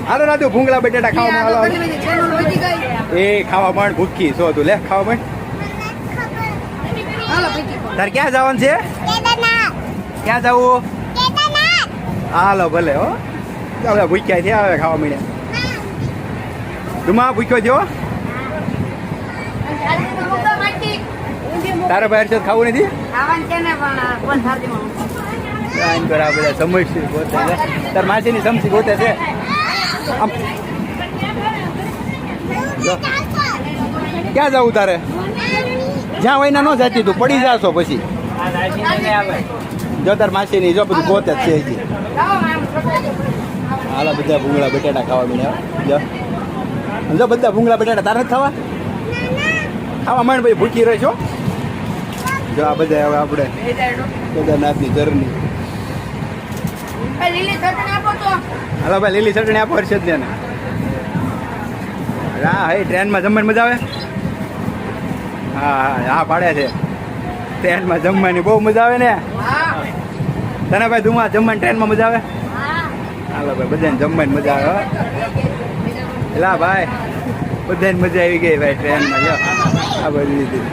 હાલો રાધુ ભૂંગળા બટેટા ખાવા હાલો એ ખાવા માંડ ભૂખી છો તું લે ખાવા માંડ તાર ક્યાં જવાનું છે ક્યાં જવું હાલો ભલે હો હવે ભૂખ્યા છે હવે ખાવા માંડ્યા તુમા ભૂખ્યો છો તારા બહાર છે ખાવું નથી બધા સમજશે ગોતે તાર માસીની સમસી ગોતે છે આમ ક્યાં જવું તારે જ્યાં હોય ન જતી તું પડી જાશો પછી જો તાર માસીની જો બધું ગોતે જ છે હજી હાલા બધા ભૂંગળા બટાટા ખાવા મળ્યા જો બધા ભૂંગળા બટાટા તારે જ ખાવા ખાવા માંડ ભાઈ ભૂખી રહેશો જો આ બધા હવે આપણે કેદારનાથની જર્ની હાલો ભાઈ લીલી ચટણી આપો હર્ષદ ને હા હે ટ્રેનમાં જમવાની મજા આવે હા હા પાડે છે ટ્રેનમાં જમવાની બહુ મજા આવે ને તને ભાઈ ધુમા જમવાની ટ્રેનમાં મજા આવે હાલો ભાઈ બધાને જમવાની મજા આવે એલા ભાઈ બધાને મજા આવી ગઈ ભાઈ ટ્રેનમાં જો આ બધી લીધી